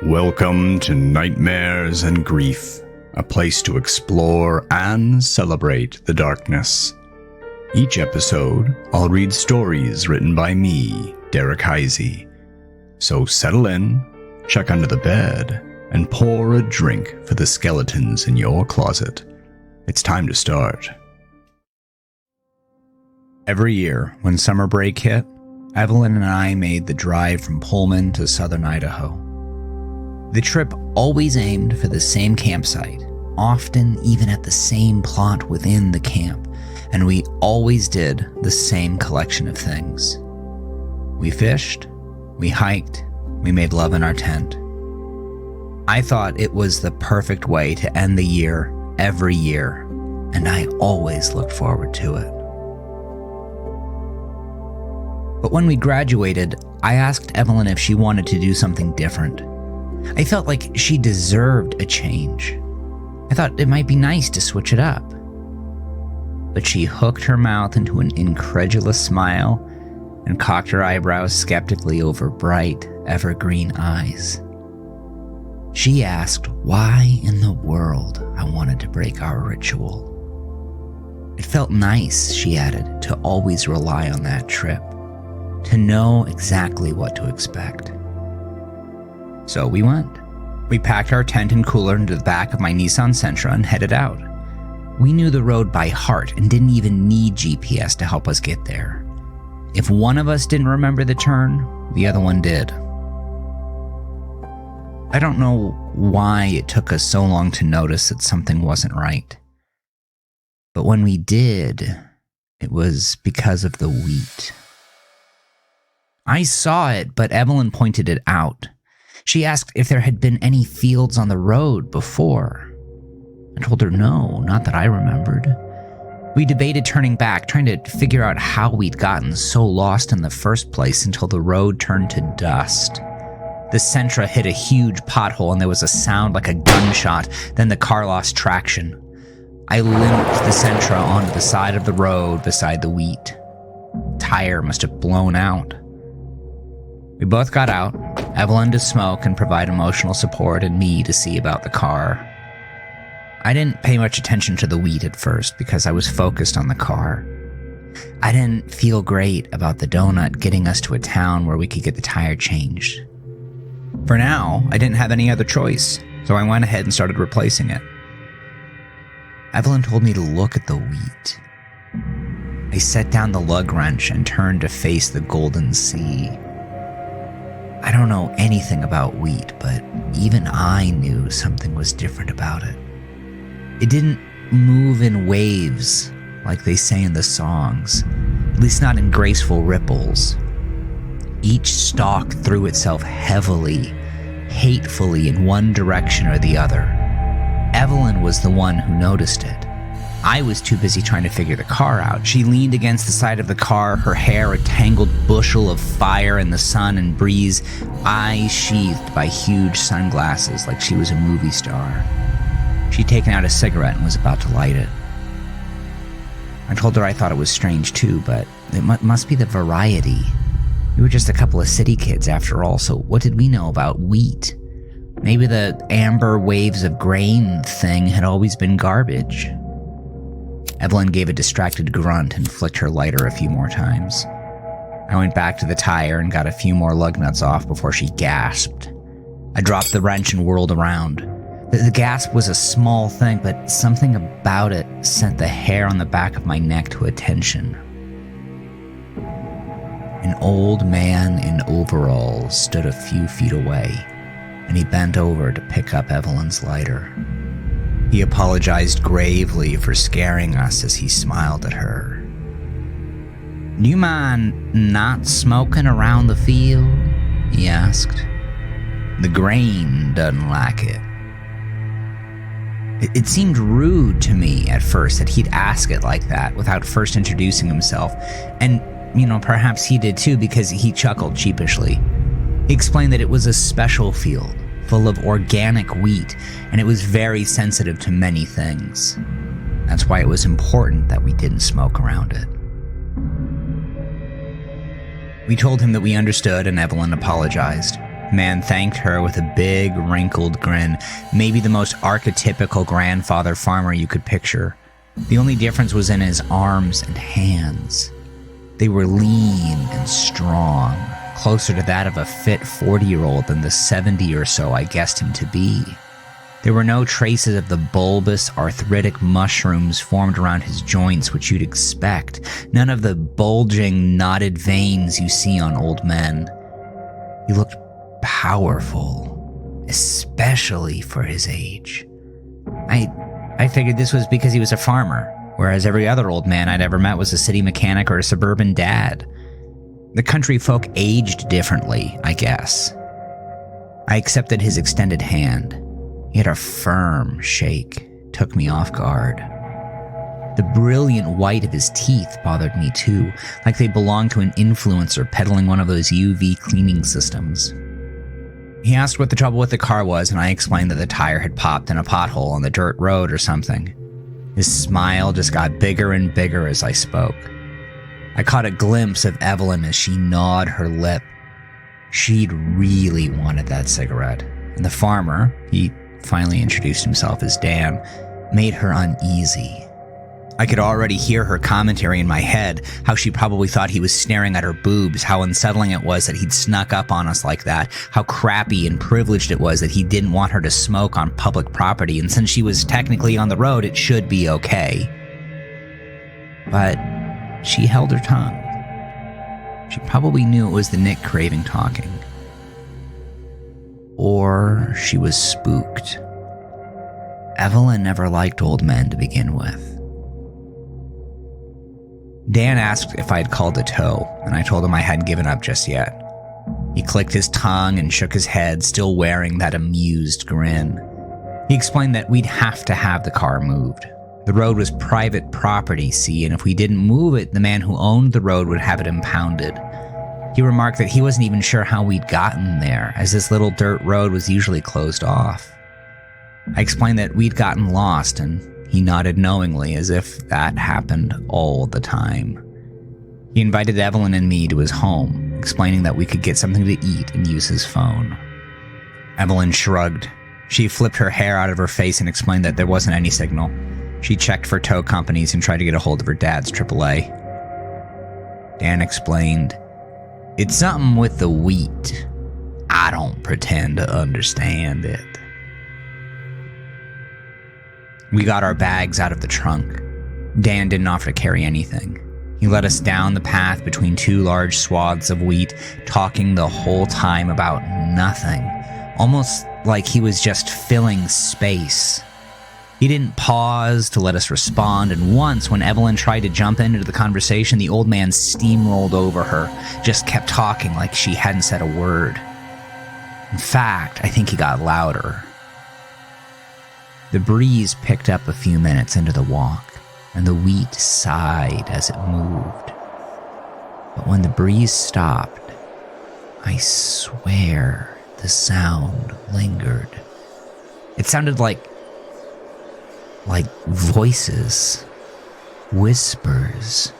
Welcome to Nightmares and Grief, a place to explore and celebrate the darkness. Each episode, I'll read stories written by me, Derrick Heisey. So settle in, check under the bed, and pour a drink for the skeletons in your closet. It's time to start. Every year, when summer break hit, Evelyn and I made the drive from Pullman to southern Idaho. The trip always aimed for the same campsite, often even at the same plot within the camp, and we always did the same collection of things. We fished, we hiked, we made love in our tent. I thought it was the perfect way to end the year every year, and I always looked forward to it. But when we graduated, I asked Evelyn if she wanted to do something different. I felt like she deserved a change. I thought it might be nice to switch it up. But she hooked her mouth into an incredulous smile and cocked her eyebrows skeptically over bright, evergreen eyes. She asked why in the world I wanted to break our ritual. It felt nice, she added, to always rely on that trip, to know exactly what to expect. So we went. We packed our tent and cooler into the back of my Nissan Sentra and headed out. We knew the road by heart and didn't even need GPS to help us get there. If one of us didn't remember the turn, the other one did. I don't know why it took us so long to notice that something wasn't right. But when we did, it was because of the wheat. I saw it, but Evelyn pointed it out. She asked if there had been any fields on the road before. I told her no, not that I remembered. We debated turning back, trying to figure out how we'd gotten so lost in the first place until the road turned to dust. The Sentra hit a huge pothole and there was a sound like a gunshot, then the car lost traction. I limped the Sentra onto the side of the road beside the wheat. The tire must have blown out. We both got out, Evelyn to smoke and provide emotional support, and me to see about the car. I didn't pay much attention to the wheat at first because I was focused on the car. I didn't feel great about the donut getting us to a town where we could get the tire changed. For now, I didn't have any other choice, so I went ahead and started replacing it. Evelyn told me to look at the wheat. I set down the lug wrench and turned to face the golden sea. I don't know anything about wheat, but even I knew something was different about it. It didn't move in waves like they say in the songs, at least not in graceful ripples. Each stalk threw itself heavily, hatefully in one direction or the other. Evelyn was the one who noticed it. I was too busy trying to figure the car out. She leaned against the side of the car, her hair a tangled bushel of fire in the sun and breeze, eyes sheathed by huge sunglasses like she was a movie star. She'd taken out a cigarette and was about to light it. I told her I thought it was strange too, but it must be the variety. We were just a couple of city kids after all, so what did we know about wheat? Maybe the amber waves of grain thing had always been garbage. Evelyn gave a distracted grunt and flicked her lighter a few more times. I went back to the tire and got a few more lug nuts off before she gasped. I dropped the wrench and whirled around. The gasp was a small thing, but something about it sent the hair on the back of my neck to attention. An old man in overalls stood a few feet away, and he bent over to pick up Evelyn's lighter. He apologized gravely for scaring us as he smiled at her. "Do you mind not smoking around the field?" he asked. "The grain doesn't like it." It seemed rude to me at first that he'd ask it like that without first introducing himself. And, perhaps he did too because he chuckled sheepishly. He explained that it was a special field full of organic wheat, and it was very sensitive to many things. That's why it was important that we didn't smoke around it. We told him that we understood, and Evelyn apologized. Man thanked her with a big, wrinkled grin, maybe the most archetypical grandfather farmer you could picture. The only difference was in his arms and hands. They were lean and strong, closer to that of a fit 40-year-old than the 70 or so I guessed him to be. There were no traces of the bulbous, arthritic mushrooms formed around his joints which you'd expect, none of the bulging, knotted veins you see on old men. He looked powerful, especially for his age. I figured this was because he was a farmer, whereas every other old man I'd ever met was a city mechanic or a suburban dad. The country folk aged differently, I guess. I accepted his extended hand. He had a firm shake, took me off guard. The brilliant white of his teeth bothered me too, like they belonged to an influencer peddling one of those UV cleaning systems. He asked what the trouble with the car was, and I explained that the tire had popped in a pothole on the dirt road or something. His smile just got bigger and bigger as I spoke. I caught a glimpse of Evelyn as she gnawed her lip. She'd really wanted that cigarette, and the farmer, he finally introduced himself as Dan, made her uneasy. I could already hear her commentary in my head, how she probably thought he was staring at her boobs, how unsettling it was that he'd snuck up on us like that, how crappy and privileged it was that he didn't want her to smoke on public property, and since she was technically on the road, it should be okay. But she held her tongue. She probably knew it was the Nick craving talking. Or she was spooked. Evelyn never liked old men to begin with. Dan asked if I had called a tow, and I told him I hadn't given up just yet. He clicked his tongue and shook his head, still wearing that amused grin. He explained that we'd have to have the car moved. The road was private property, see, and if we didn't move it, the man who owned the road would have it impounded. He remarked that he wasn't even sure how we'd gotten there, as this little dirt road was usually closed off. I explained that we'd gotten lost, and he nodded knowingly, as if that happened all the time. He invited Evelyn and me to his home, explaining that we could get something to eat and use his phone. Evelyn shrugged. She flipped her hair out of her face and explained that there wasn't any signal. She checked for tow companies and tried to get a hold of her dad's AAA. Dan explained, "It's something with the wheat. I don't pretend to understand it." We got our bags out of the trunk. Dan didn't offer to carry anything. He led us down the path between two large swaths of wheat, talking the whole time about nothing, almost like he was just filling space. He didn't pause to let us respond, and once, when Evelyn tried to jump into the conversation, the old man steamrolled over her, just kept talking like she hadn't said a word. In fact, I think he got louder. The breeze picked up a few minutes into the walk, and the wheat sighed as it moved. But when the breeze stopped, I swear the sound lingered. It sounded like voices, whispers.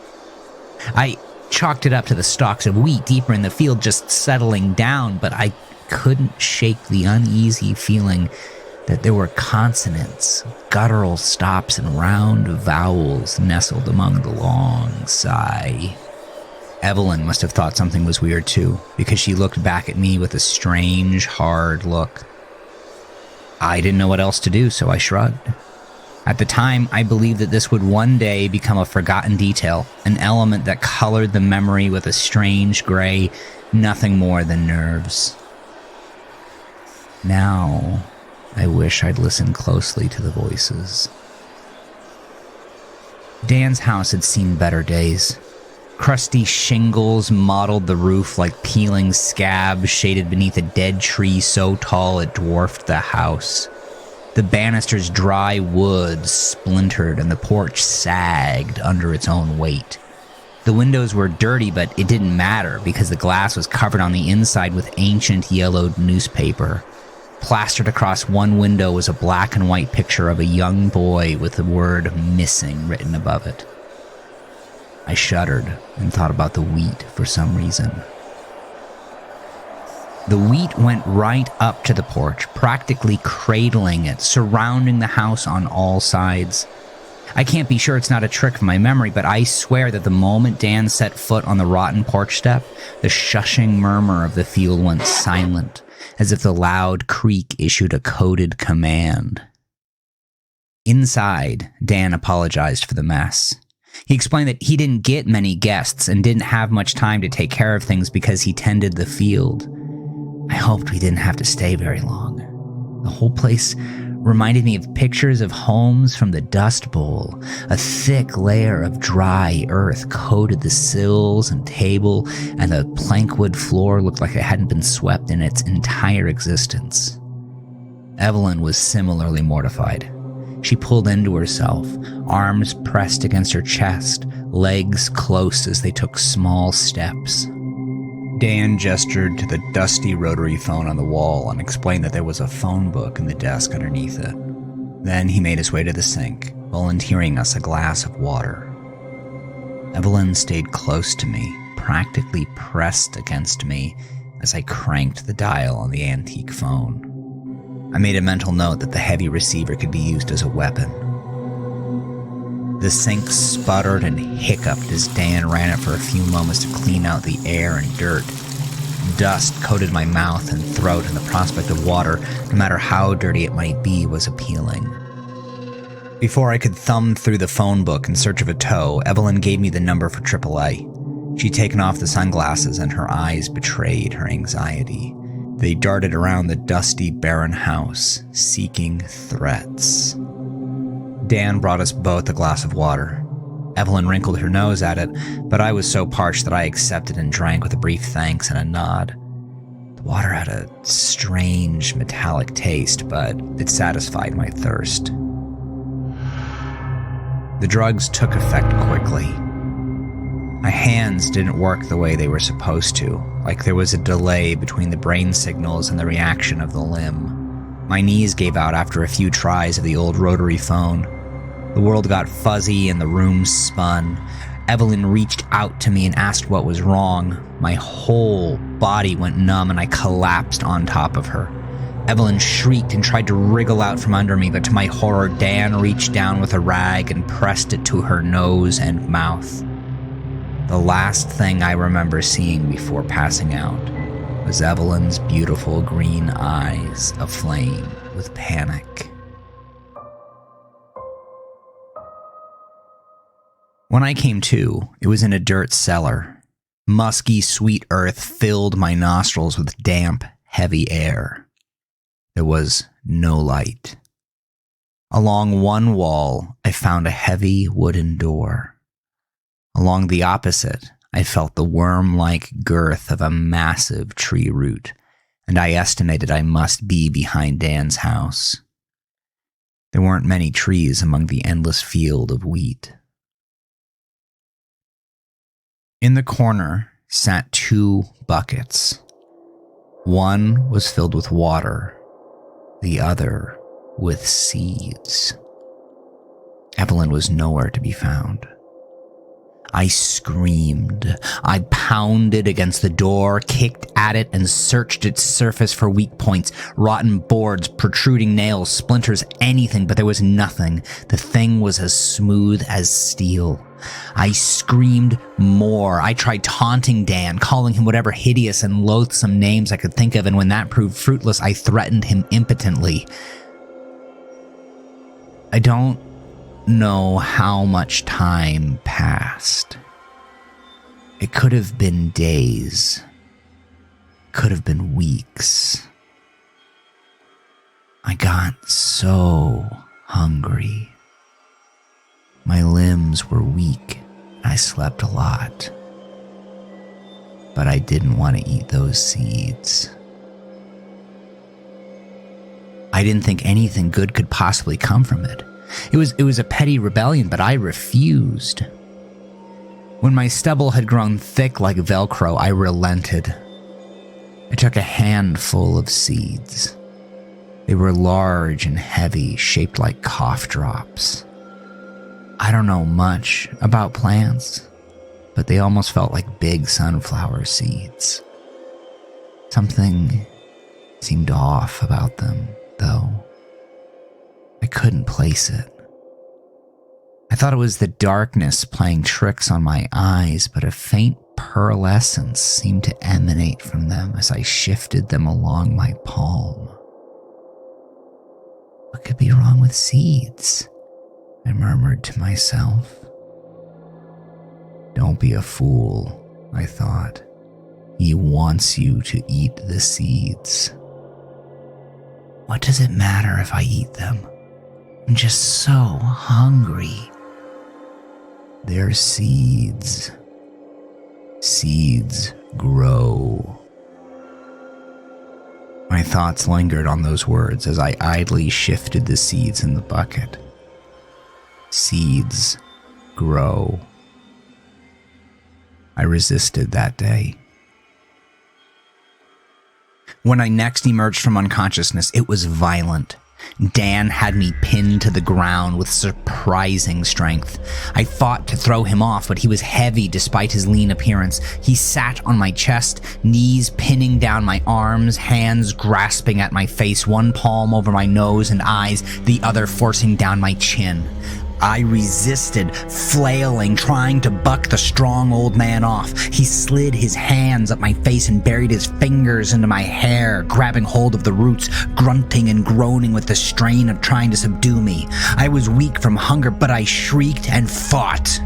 I chalked it up to the stalks of wheat deeper in the field just settling down, but I couldn't shake the uneasy feeling that there were consonants, guttural stops, and round vowels nestled among the long sigh. Evelyn must have thought something was weird too, because she looked back at me with a strange, hard look. I didn't know what else to do, so I shrugged. At the time, I believed that this would one day become a forgotten detail, an element that colored the memory with a strange gray, nothing more than nerves. Now, I wish I'd listened closely to the voices. Dan's house had seen better days. Crusty shingles mottled the roof like peeling scabs shaded beneath a dead tree so tall it dwarfed the house. The banister's dry wood splintered and the porch sagged under its own weight. The windows were dirty, but it didn't matter because the glass was covered on the inside with ancient yellowed newspaper. Plastered across one window was a black and white picture of a young boy with the word "missing" written above it. I shuddered and thought about the wheat for some reason. The wheat went right up to the porch, practically cradling it, surrounding the house on all sides. I can't be sure it's not a trick of my memory, but I swear that the moment Dan set foot on the rotten porch step, the shushing murmur of the field went silent, as if the loud creak issued a coded command. Inside, Dan apologized for the mess. He explained that he didn't get many guests and didn't have much time to take care of things because he tended the field. I hoped we didn't have to stay very long. The whole place reminded me of pictures of homes from the Dust Bowl. A thick layer of dry earth coated the sills and table, and the plankwood floor looked like it hadn't been swept in its entire existence. Evelyn was similarly mortified. She pulled into herself, arms pressed against her chest, legs close as they took small steps. Dan gestured to the dusty rotary phone on the wall and explained that there was a phone book in the desk underneath it. Then he made his way to the sink, volunteering us a glass of water. Evelyn stayed close to me, practically pressed against me as I cranked the dial on the antique phone. I made a mental note that the heavy receiver could be used as a weapon. The sink sputtered and hiccuped as Dan ran it for a few moments to clean out the air and dirt. Dust coated my mouth and throat, and the prospect of water, no matter how dirty it might be, was appealing. Before I could thumb through the phone book in search of a tow, Evelyn gave me the number for AAA. She'd taken off the sunglasses and her eyes betrayed her anxiety. They darted around the dusty, barren house, seeking threats. Dan brought us both a glass of water. Evelyn wrinkled her nose at it, but I was so parched that I accepted and drank with a brief thanks and a nod. The water had a strange, metallic taste, but it satisfied my thirst. The drugs took effect quickly. My hands didn't work the way they were supposed to, like there was a delay between the brain signals and the reaction of the limb. My knees gave out after a few tries of the old rotary phone. The world got fuzzy and the room spun. Evelyn reached out to me and asked what was wrong. My whole body went numb and I collapsed on top of her. Evelyn shrieked and tried to wriggle out from under me, but to my horror, Dan reached down with a rag and pressed it to her nose and mouth. The last thing I remember seeing before passing out was Evelyn's beautiful green eyes aflame with panic. When I came to, it was in a dirt cellar. Musky, sweet earth filled my nostrils with damp, heavy air. There was no light. Along one wall, I found a heavy wooden door. Along the opposite, I felt the worm-like girth of a massive tree root, and I estimated I must be behind Dan's house. There weren't many trees among the endless field of wheat. In the corner sat 2 buckets. One was filled with water, the other with seeds. Evelyn was nowhere to be found. I screamed. I pounded against the door, kicked at it, and searched its surface for weak points, rotten boards, protruding nails, splinters, anything, but there was nothing. The thing was as smooth as steel. I screamed more. I tried taunting Dan, calling him whatever hideous and loathsome names I could think of, and when that proved fruitless, I threatened him impotently. I don't know how much time passed. It could have been days. Could have been weeks. I got so hungry. My limbs were weak. I slept a lot. But I didn't want to eat those seeds. I didn't think anything good could possibly come from it. It was a petty rebellion, but I refused. When my stubble had grown thick like Velcro, I relented. I took a handful of seeds. They were large and heavy, shaped like cough drops. I don't know much about plants, but they almost felt like big sunflower seeds. Something seemed off about them, though. I couldn't place it. I thought it was the darkness playing tricks on my eyes, but a faint pearlescence seemed to emanate from them as I shifted them along my palm. What could be wrong with seeds? I murmured to myself. Don't be a fool, I thought. He wants you to eat the seeds. What does it matter if I eat them? I'm just so hungry. They're seeds. Seeds grow. My thoughts lingered on those words as I idly shifted the seeds in the bucket. Seeds grow. I resisted that day. When I next emerged from unconsciousness, it was violent. Dan had me pinned to the ground with surprising strength. I fought to throw him off, but he was heavy despite his lean appearance. He sat on my chest, knees pinning down my arms, hands grasping at my face, one palm over my nose and eyes, the other forcing down my chin. I resisted, flailing, trying to buck the strong old man off. He slid his hands up my face and buried his fingers into my hair, grabbing hold of the roots, grunting and groaning with the strain of trying to subdue me. I was weak from hunger, but I shrieked and fought.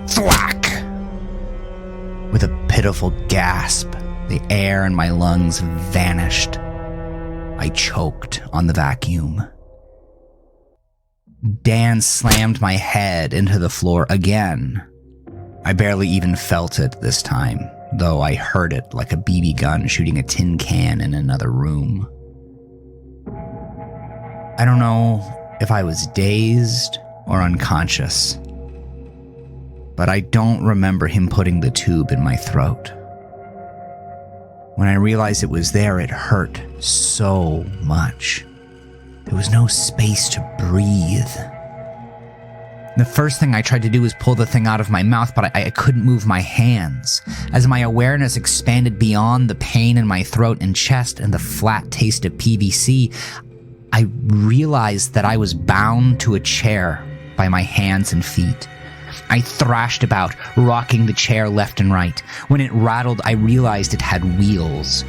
Thwack! With a pitiful gasp, the air in my lungs vanished. I choked on the vacuum. Dan slammed my head into the floor again. I barely even felt it this time, though I heard it like a BB gun shooting a tin can in another room. I don't know if I was dazed or unconscious, but I don't remember him putting the tube in my throat. When I realized it was there, it hurt so much. There was no space to breathe. The first thing I tried to do was pull the thing out of my mouth, but I couldn't move my hands. As my awareness expanded beyond the pain in my throat and chest and the flat taste of PVC, I realized that I was bound to a chair by my hands and feet. I thrashed about, rocking the chair left and right. When it rattled, I realized it had wheels.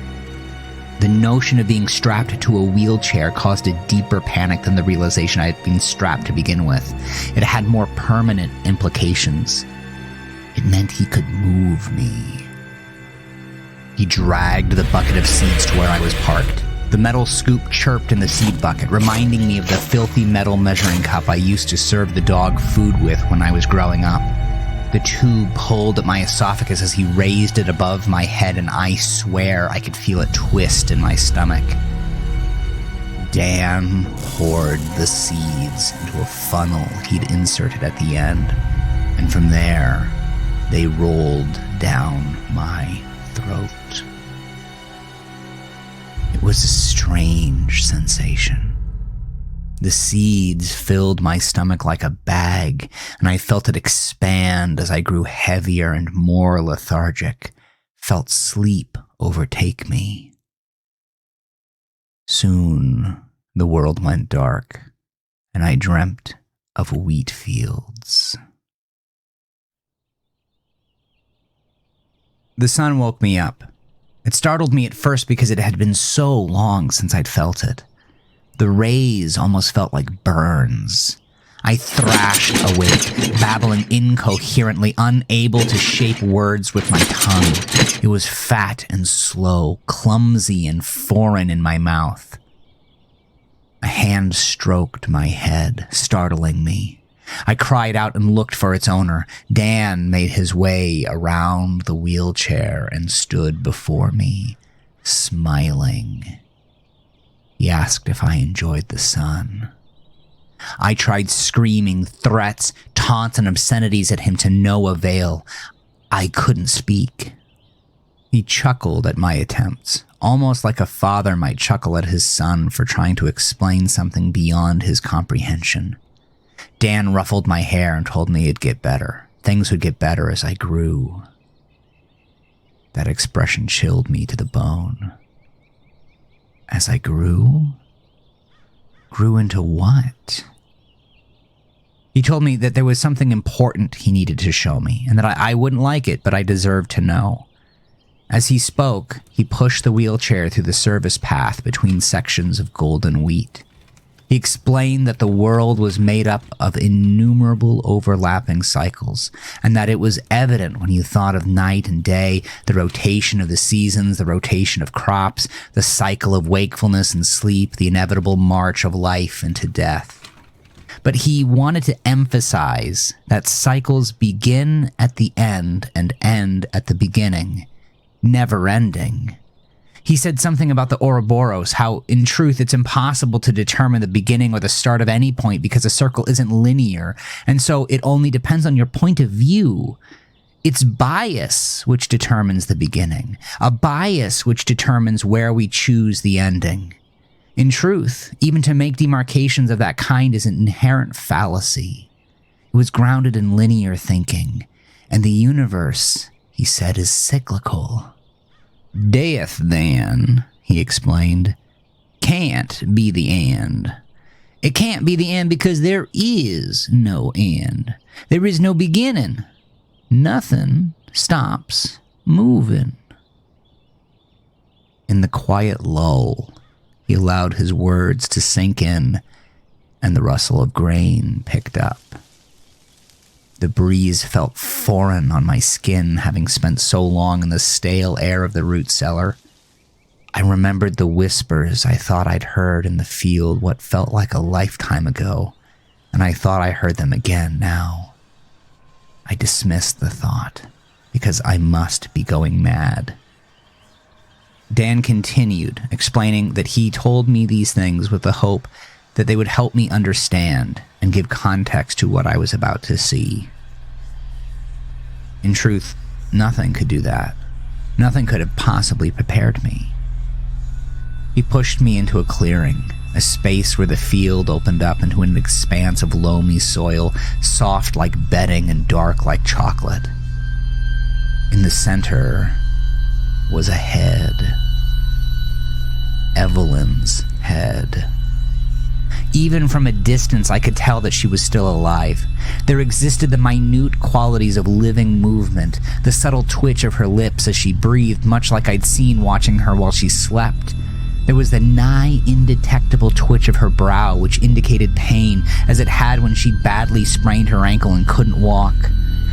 The notion of being strapped to a wheelchair caused a deeper panic than the realization I had been strapped to begin with. It had more permanent implications. It meant he could move me. He dragged the bucket of seeds to where I was parked. The metal scoop chirped in the seed bucket, reminding me of the filthy metal measuring cup I used to serve the dog food with when I was growing up. The tube pulled at my esophagus as he raised it above my head, and I swear I could feel it twist in my stomach. Dan poured the seeds into a funnel he'd inserted at the end, and from there, they rolled down my throat. It was a strange sensation. The seeds filled my stomach like a bag, and I felt it expand as I grew heavier and more lethargic, felt sleep overtake me. Soon, the world went dark, and I dreamt of wheat fields. The sun woke me up. It startled me at first because it had been so long since I'd felt it. The rays almost felt like burns. I thrashed awake, babbling incoherently, unable to shape words with my tongue. It was fat and slow, clumsy and foreign in my mouth. A hand stroked my head, startling me. I cried out and looked for its owner. Dan made his way around the wheelchair and stood before me, smiling. He asked if I enjoyed the sun. I tried screaming threats, taunts, and obscenities at him to no avail. I couldn't speak. He chuckled at my attempts, almost like a father might chuckle at his son for trying to explain something beyond his comprehension. Dan ruffled my hair and told me it'd get better. Things would get better as I grew. That expression chilled me to the bone. As I grew into what? He told me that there was something important he needed to show me, and that I wouldn't like it, but I deserved to know. As he spoke, he pushed the wheelchair through the service path between sections of golden wheat. He explained that the world was made up of innumerable overlapping cycles, and that it was evident when you thought of night and day, the rotation of the seasons, the rotation of crops, the cycle of wakefulness and sleep, the inevitable march of life into death. But he wanted to emphasize that cycles begin at the end and end at the beginning, never ending. He said something about the Ouroboros, how in truth it's impossible to determine the beginning or the start of any point because a circle isn't linear, and so it only depends on your point of view. It's bias which determines the beginning, a bias which determines where we choose the ending. In truth, even to make demarcations of that kind is an inherent fallacy. It was grounded in linear thinking, and the universe, he said, is cyclical. Death, then, he explained, can't be the end. It can't be the end because there is no end. There is no beginning. Nothing stops moving. In the quiet lull, he allowed his words to sink in, and the rustle of grain picked up. The breeze felt foreign on my skin, having spent so long in the stale air of the root cellar. I remembered the whispers I thought I'd heard in the field what felt like a lifetime ago, and I thought I heard them again now. I dismissed the thought, because I must be going mad. Dan continued, explaining that he told me these things with the hope that they would help me understand and give context to what I was about to see. In truth, nothing could do that. Nothing could have possibly prepared me. He pushed me into a clearing, a space where the field opened up into an expanse of loamy soil, soft like bedding and dark like chocolate. In the center was a head. Evelyn's head. Even from a distance, I could tell that she was still alive. There existed the minute qualities of living movement, the subtle twitch of her lips as she breathed, much like I'd seen watching her while she slept. There was the nigh indetectable twitch of her brow, which indicated pain, as it had when she badly sprained her ankle and couldn't walk.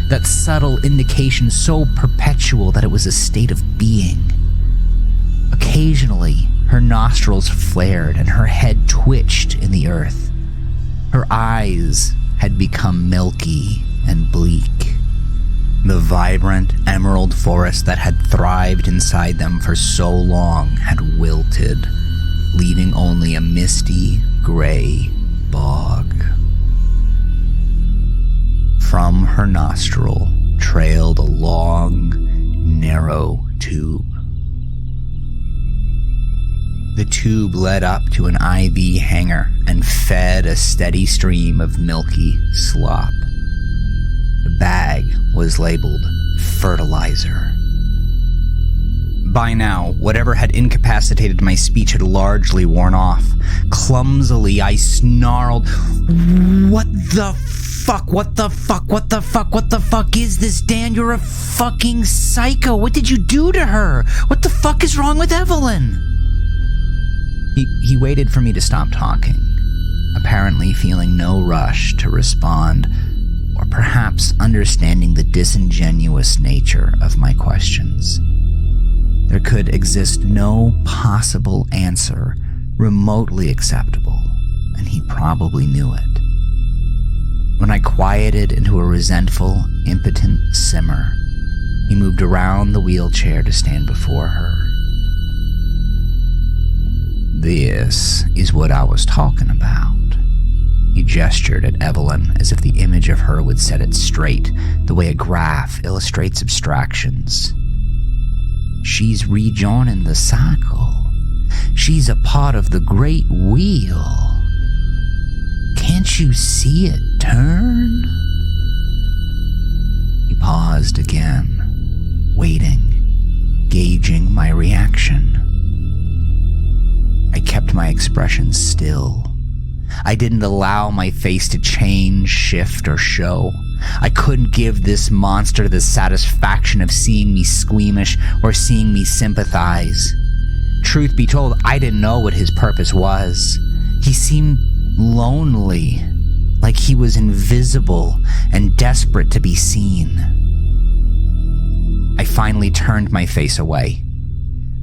That subtle indication so perpetual that it was a state of being. Occasionally, her nostrils flared and her head twitched in the earth. Her eyes had become milky and bleak. The vibrant emerald forest that had thrived inside them for so long had wilted, leaving only a misty, gray bog. From her nostril trailed a long, narrow tube. The tube led up to an IV hanger and fed a steady stream of milky slop. The bag was labeled fertilizer. By now, whatever had incapacitated my speech had largely worn off. Clumsily, I snarled, "What the fuck? What the fuck? What the fuck? What the fuck is this, Dan? You're a fucking psycho. What did you do to her? What the fuck is wrong with Evelyn?" He waited for me to stop talking, apparently feeling no rush to respond, or perhaps understanding the disingenuous nature of my questions. There could exist no possible answer remotely acceptable, and he probably knew it. When I quieted into a resentful, impotent simmer, he moved around the wheelchair to stand before her. "This is what I was talking about." He gestured at Evelyn as if the image of her would set it straight, the way a graph illustrates abstractions. She's rejoining the cycle. She's a part of the great wheel. Can't you see it turn? He paused again, waiting, gauging my reaction. I kept my expression still. I didn't allow my face to change, shift, or show. I couldn't give this monster the satisfaction of seeing me squeamish or seeing me sympathize. Truth be told, I didn't know what his purpose was. He seemed lonely, like he was invisible and desperate to be seen. I finally turned my face away.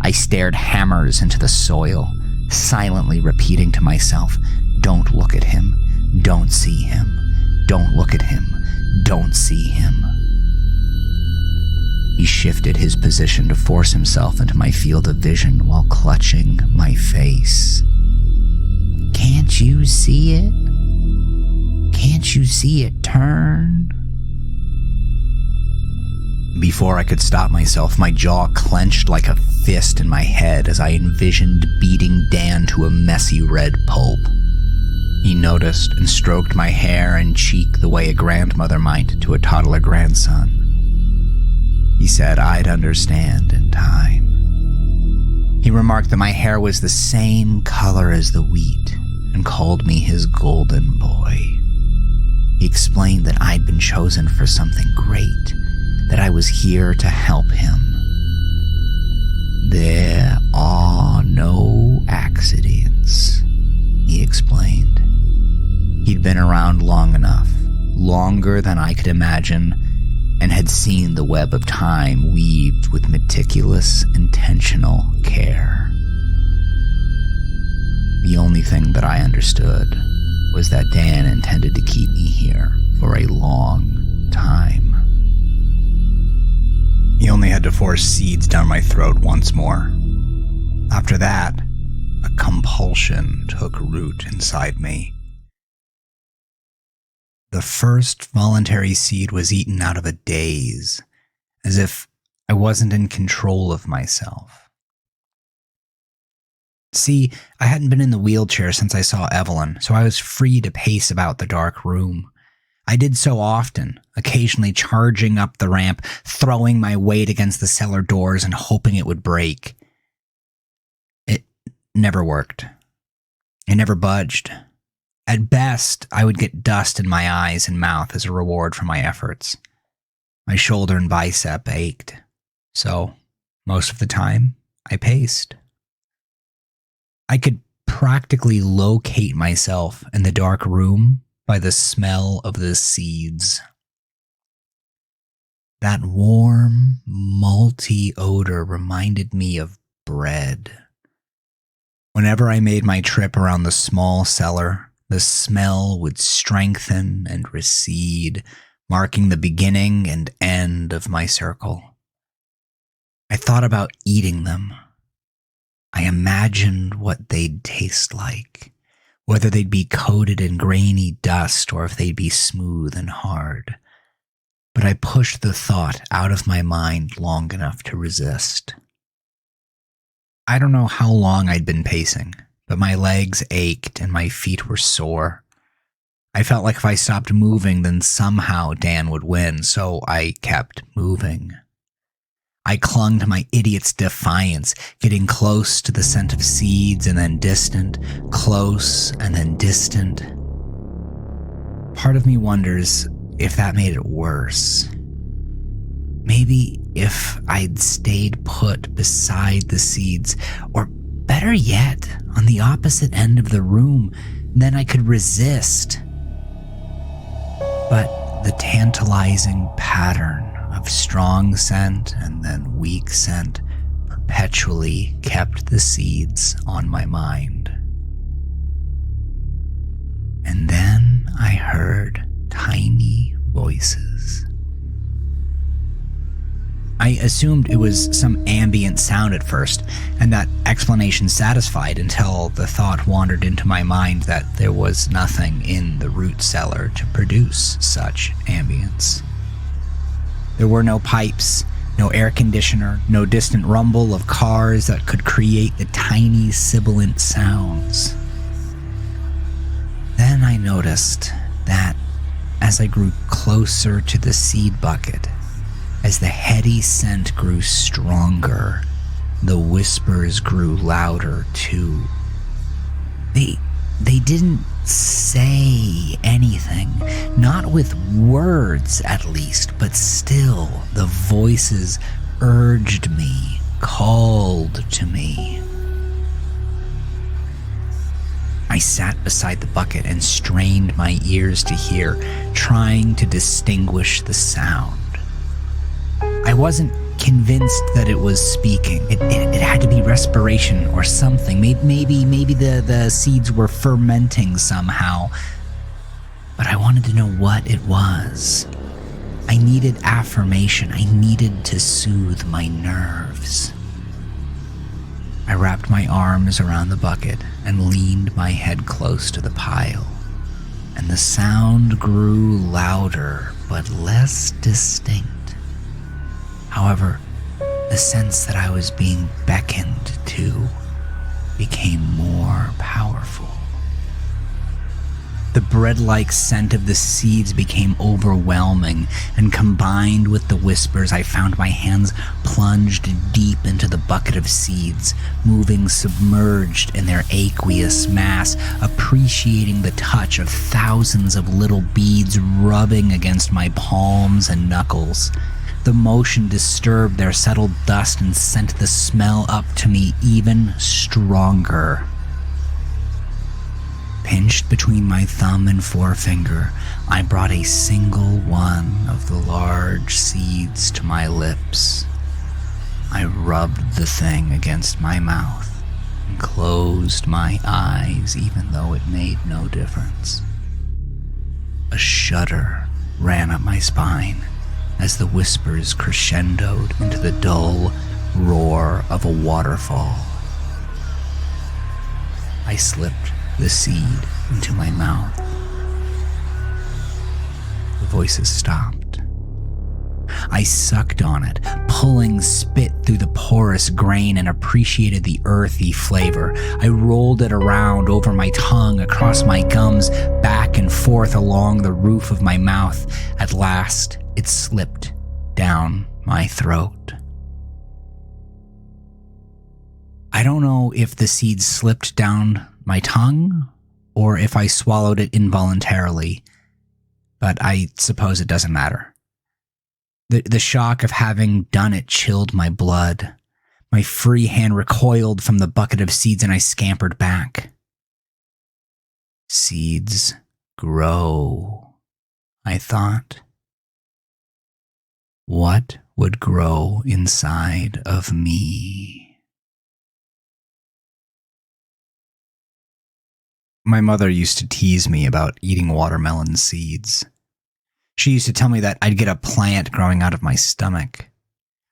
I stared hammers into the soil, silently repeating to myself, "Don't look at him. Don't see him. Don't look at him. Don't see him." He shifted his position to force himself into my field of vision while clutching my face. "Can't you see it? Can't you see it turn?" Before I could stop myself, my jaw clenched like a fist in my head as I envisioned beating Dan to a messy red pulp. He noticed and stroked my hair and cheek the way a grandmother might to a toddler grandson. He said I'd understand in time. He remarked that my hair was the same color as the wheat and called me his golden boy. He explained that I'd been chosen for something great, that I was here to help him. "There are no accidents," he explained. He'd been around long enough, longer than I could imagine, and had seen the web of time weaved with meticulous, intentional care. The only thing that I understood was that Dan intended to keep me here for a long time. He only had to force seeds down my throat once more. After that, a compulsion took root inside me. The first voluntary seed was eaten out of a daze, as if I wasn't in control of myself. See, I hadn't been in the wheelchair since I saw Evelyn, so I was free to pace about the dark room. I did so often, occasionally charging up the ramp, throwing my weight against the cellar doors and hoping it would break. It never worked. It never budged. At best, I would get dust in my eyes and mouth as a reward for my efforts. My shoulder and bicep ached, so most of the time, I paced. I could practically locate myself in the dark room by the smell of the seeds. That warm, malty odor reminded me of bread. Whenever I made my trip around the small cellar, the smell would strengthen and recede, marking the beginning and end of my circle. I thought about eating them. I imagined what they'd taste like, whether they'd be coated in grainy dust or if they'd be smooth and hard. But I pushed the thought out of my mind long enough to resist. I don't know how long I'd been pacing, but my legs ached and my feet were sore. I felt like if I stopped moving, then somehow Dan would win, so I kept moving. I clung to my idiot's defiance, getting close to the scent of seeds and then distant, close and then distant. Part of me wonders if that made it worse. Maybe if I'd stayed put beside the seeds, or better yet, on the opposite end of the room, then I could resist. But the tantalizing pattern of strong scent and then weak scent perpetually kept the seeds on my mind. And then I heard tiny voices. I assumed it was some ambient sound at first, and that explanation satisfied until the thought wandered into my mind that there was nothing in the root cellar to produce such ambience. There were no pipes, no air conditioner, no distant rumble of cars that could create the tiny sibilant sounds. Then I noticed that as I grew closer to the seed bucket, as the heady scent grew stronger, the whispers grew louder too. They didn't say anything, not with words at least, but still the voices urged me, called to me. I sat beside the bucket and strained my ears to hear, trying to distinguish the sound. I wasn't convinced that it was speaking. It had to be respiration or something. Maybe the seeds were fermenting somehow. But I wanted to know what it was. I needed affirmation. I needed to soothe my nerves. I wrapped my arms around the bucket and leaned my head close to the pile. And the sound grew louder but less distinct. However, the sense that I was being beckoned to became more powerful. The bread-like scent of the seeds became overwhelming, and combined with the whispers, I found my hands plunged deep into the bucket of seeds, moving submerged in their aqueous mass, appreciating the touch of thousands of little beads rubbing against my palms and knuckles. The motion disturbed their settled dust and sent the smell up to me even stronger. Pinched between my thumb and forefinger, I brought a single one of the large seeds to my lips. I rubbed the thing against my mouth and closed my eyes, even though it made no difference. A shudder ran up my spine as the whispers crescendoed into the dull roar of a waterfall. I slipped the seed into my mouth. The voices stopped. I sucked on it, pulling spit through the porous grain, and appreciated the earthy flavor. I rolled it around over my tongue, across my gums, back and forth along the roof of my mouth. At last, it slipped down my throat. I don't know if the seed slipped down my tongue or if I swallowed it involuntarily, but I suppose it doesn't matter. The shock of having done it chilled my blood. My free hand recoiled from the bucket of seeds and I scampered back. Seeds grow, I thought. What would grow inside of me? My mother used to tease me about eating watermelon seeds. She used to tell me that I'd get a plant growing out of my stomach.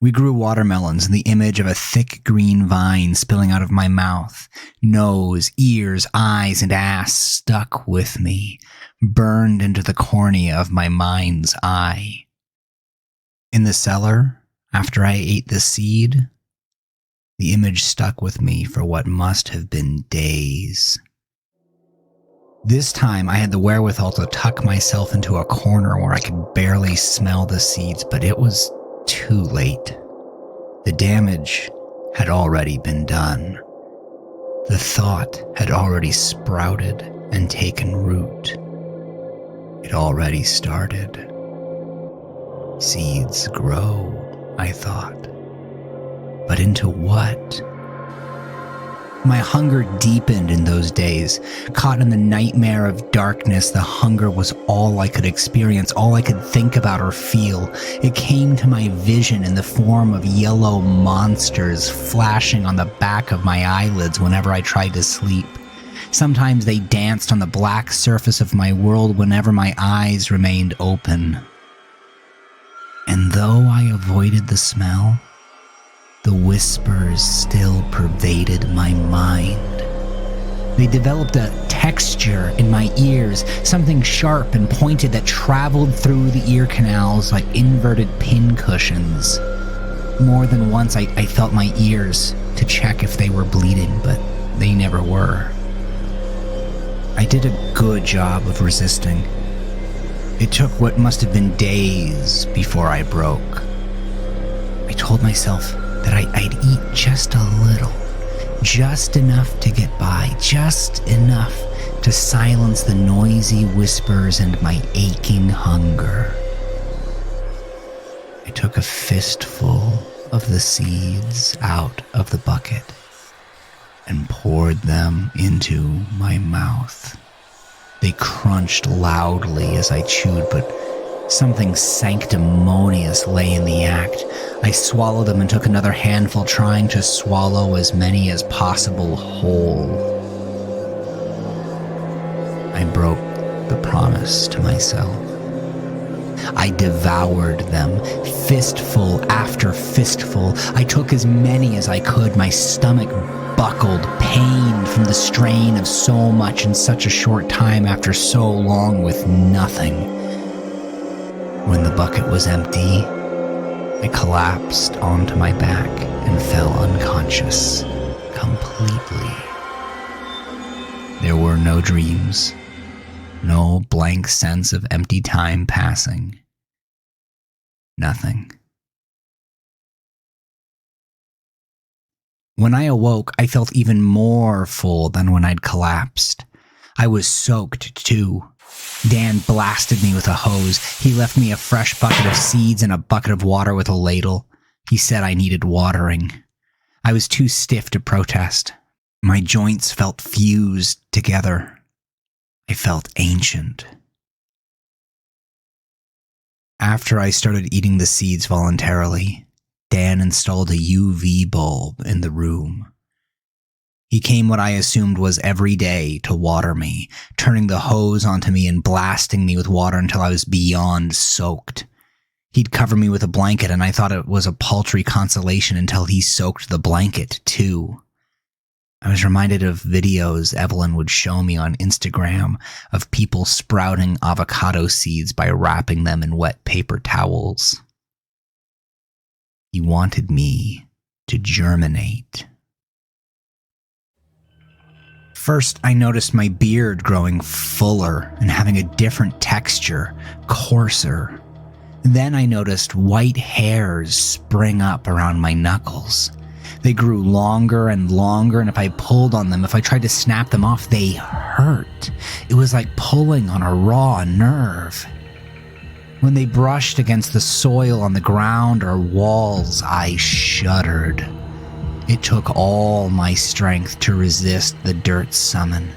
We grew watermelons in the image of a thick green vine spilling out of my mouth. Nose, ears, eyes, and ass stuck with me, burned into the cornea of my mind's eye. In the cellar, after I ate the seed, the image stuck with me for what must have been days. This time, I had the wherewithal to tuck myself into a corner where I could barely smell the seeds, but it was too late. The damage had already been done. The thought had already sprouted and taken root. It already started. Seeds grow, I thought. But into what? My hunger deepened in those days. Caught in the nightmare of darkness, the hunger was all I could experience, all I could think about or feel. It came to my vision in the form of yellow monsters flashing on the back of my eyelids whenever I tried to sleep. Sometimes they danced on the black surface of my world whenever my eyes remained open. And though I avoided the smell, the whispers still pervaded my mind. They developed a texture in my ears, something sharp and pointed that traveled through the ear canals like inverted pin cushions. More than once I felt my ears to check if they were bleeding, but they never were. I did a good job of resisting. It took what must have been days before I broke. I told myself that I'd eat just a little, just enough to get by, just enough to silence the noisy whispers and my aching hunger. I took a fistful of the seeds out of the bucket and poured them into my mouth. They crunched loudly as I chewed, but something sanctimonious lay in the act. I swallowed them and took another handful, trying to swallow as many as possible whole. I broke the promise to myself. I devoured them, fistful after fistful. I took as many as I could. My stomach buckled, pained from the strain of so much in such a short time after so long with nothing. When the bucket was empty, I collapsed onto my back and fell unconscious completely. There were no dreams, no blank sense of empty time passing. Nothing. When I awoke, I felt even more full than when I'd collapsed. I was soaked, too. Dan blasted me with a hose. He left me a fresh bucket of seeds and a bucket of water with a ladle. He said I needed watering. I was too stiff to protest. My joints felt fused together. I felt ancient. After I started eating the seeds voluntarily, Dan installed a UV bulb in the room. He came what I assumed was every day to water me, turning the hose onto me and blasting me with water until I was beyond soaked. He'd cover me with a blanket, and I thought it was a paltry consolation until he soaked the blanket, too. I was reminded of videos Evelyn would show me on Instagram of people sprouting avocado seeds by wrapping them in wet paper towels. He wanted me to germinate. First, I noticed my beard growing fuller and having a different texture, coarser. Then I noticed white hairs spring up around my knuckles. They grew longer and longer, and if I pulled on them, if I tried to snap them off, they hurt. It was like pulling on a raw nerve. When they brushed against the soil on the ground or walls, I shuddered. It took all my strength to resist the dirt's summon.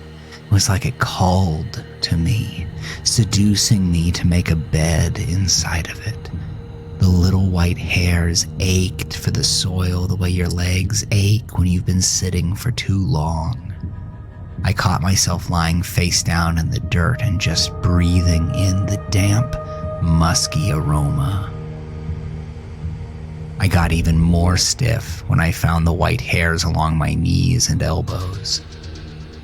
It was like it called to me, seducing me to make a bed inside of it. The little white hairs ached for the soil the way your legs ache when you've been sitting for too long. I caught myself lying face down in the dirt and just breathing in the damp, musky aroma. I got even more stiff when I found the white hairs along my knees and elbows.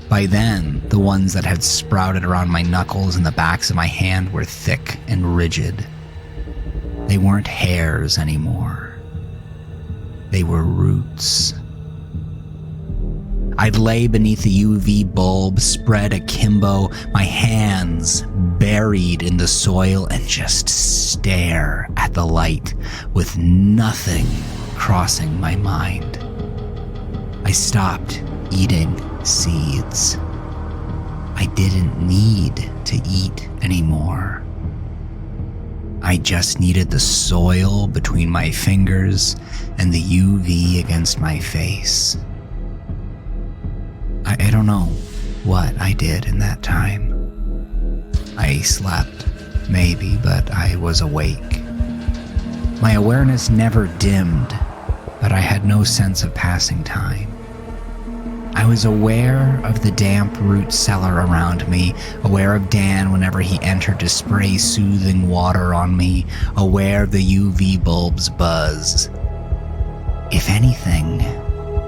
By then, the ones that had sprouted around my knuckles and the backs of my hand were thick and rigid. They weren't hairs anymore. They were roots. I'd lay beneath the UV bulb, spread akimbo, my hands buried in the soil, and just stare at the light with nothing crossing my mind. I stopped eating seeds. I didn't need to eat anymore. I just needed the soil between my fingers and the UV against my face. I don't know what I did in that time. I slept, maybe, but I was awake. My awareness never dimmed, but I had no sense of passing time. I was aware of the damp root cellar around me, aware of Dan whenever he entered to spray soothing water on me, aware of the UV bulb's buzz. If anything,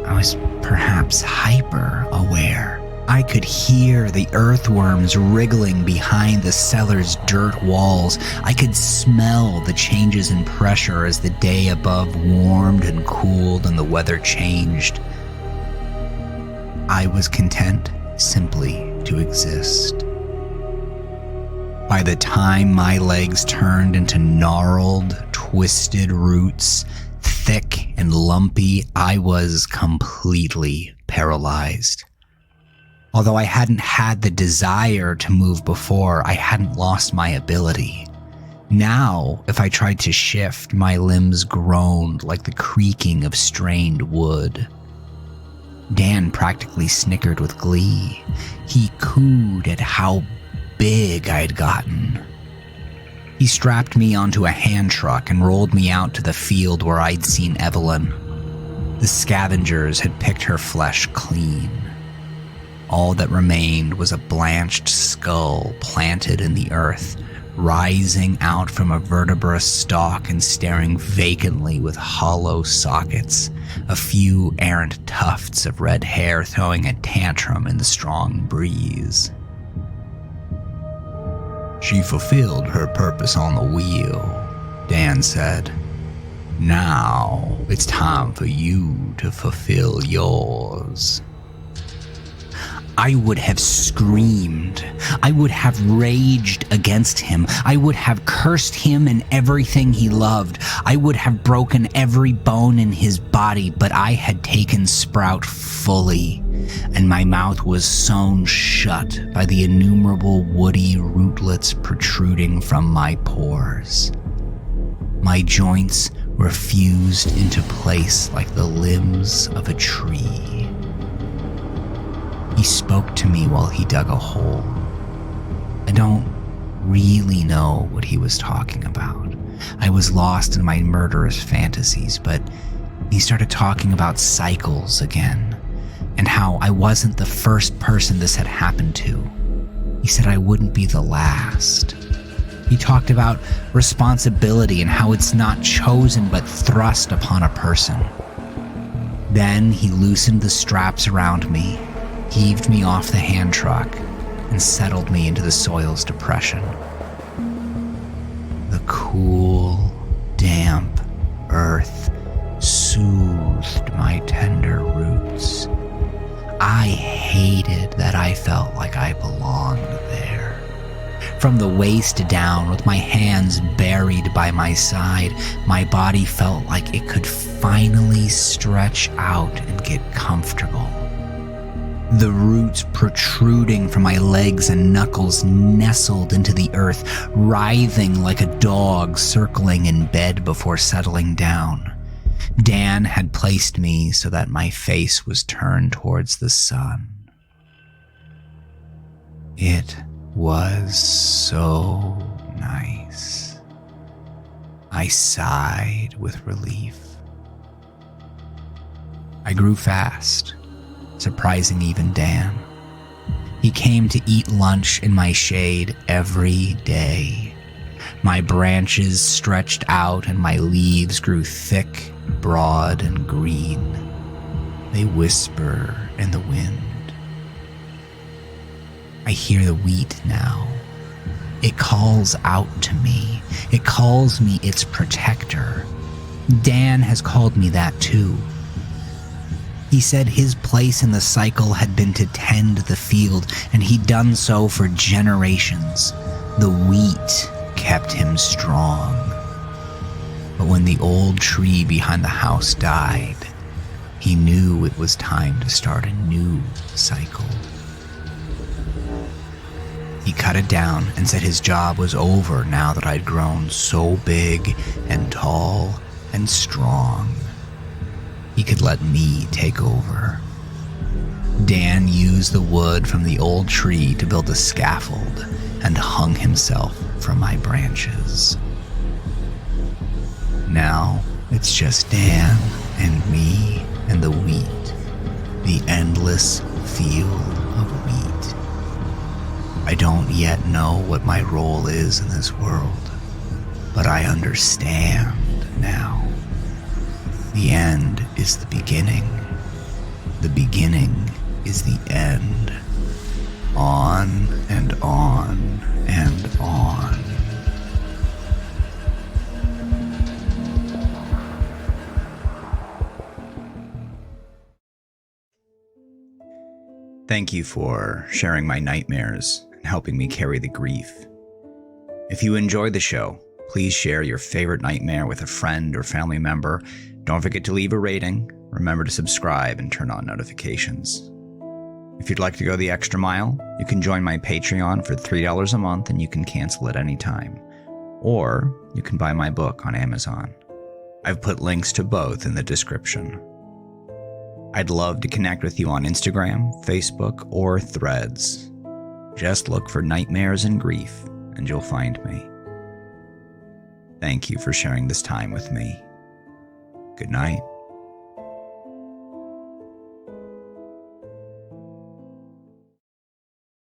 I was perhaps hyper-aware. I could hear the earthworms wriggling behind the cellar's dirt walls. I could smell the changes in pressure as the day above warmed and cooled and the weather changed. I was content simply to exist. By the time my legs turned into gnarled, twisted roots, thick and lumpy, I was completely paralyzed. Although I hadn't had the desire to move before, I hadn't lost my ability. Now, if I tried to shift, my limbs groaned like the creaking of strained wood. Dan practically snickered with glee. He cooed at how big I'd gotten. He strapped me onto a hand truck and rolled me out to the field where I'd seen Evelyn. The scavengers had picked her flesh clean. All that remained was a blanched skull planted in the earth, rising out from a vertebrate stalk and staring vacantly with hollow sockets, a few errant tufts of red hair throwing a tantrum in the strong breeze. "She fulfilled her purpose on the wheel," Dan said. "Now it's time for you to fulfill yours." I would have screamed. I would have raged against him. I would have cursed him and everything he loved. I would have broken every bone in his body, but I had taken Sprout fully, and my mouth was sewn shut by the innumerable woody rootlets protruding from my pores. My joints were fused into place like the limbs of a tree. He spoke to me while he dug a hole. I don't really know what he was talking about. I was lost in my murderous fantasies, but he started talking about cycles again, and how I wasn't the first person this had happened to. He said I wouldn't be the last. He talked about responsibility and how it's not chosen but thrust upon a person. Then he loosened the straps around me, heaved me off the hand truck, and settled me into the soil's depression. The cool, damp earth soothed my tender roots. I hated that I felt like I belonged there. From the waist down, with my hands buried by my side, my body felt like it could finally stretch out and get comfortable. The roots protruding from my legs and knuckles nestled into the earth, writhing like a dog circling in bed before settling down. Dan had placed me so that my face was turned towards the sun. It was so nice. I sighed with relief. I grew fast, surprising even Dan. He came to eat lunch in my shade every day. My branches stretched out and my leaves grew thick, broad, and green. They whisper in the wind. I hear the wheat now. It calls out to me. It calls me its protector. Dan has called me that too. He said his place in the cycle had been to tend the field, and he'd done so for generations. The wheat kept him strong. But when the old tree behind the house died, he knew it was time to start a new cycle. He cut it down and said his job was over now that I'd grown so big and tall and strong. He could let me take over. Dan used the wood from the old tree to build a scaffold and hung himself from my branches. Now it's just Dan and me and the wheat, the endless field of wheat. I don't yet know what my role is in this world, but I understand now. The end is the beginning. The beginning is the end. On and on and on. Thank you for sharing my nightmares and helping me carry the grief. If you enjoyed the show, please share your favorite nightmare with a friend or family member. Don't forget to leave a rating, remember to subscribe and turn on notifications. If you'd like to go the extra mile, you can join my Patreon for $3 a month and you can cancel at any time. Or you can buy my book on Amazon. I've put links to both in the description. I'd love to connect with you on Instagram, Facebook, or Threads. Just look for Nightmares and Grief and you'll find me. Thank you for sharing this time with me. Good night.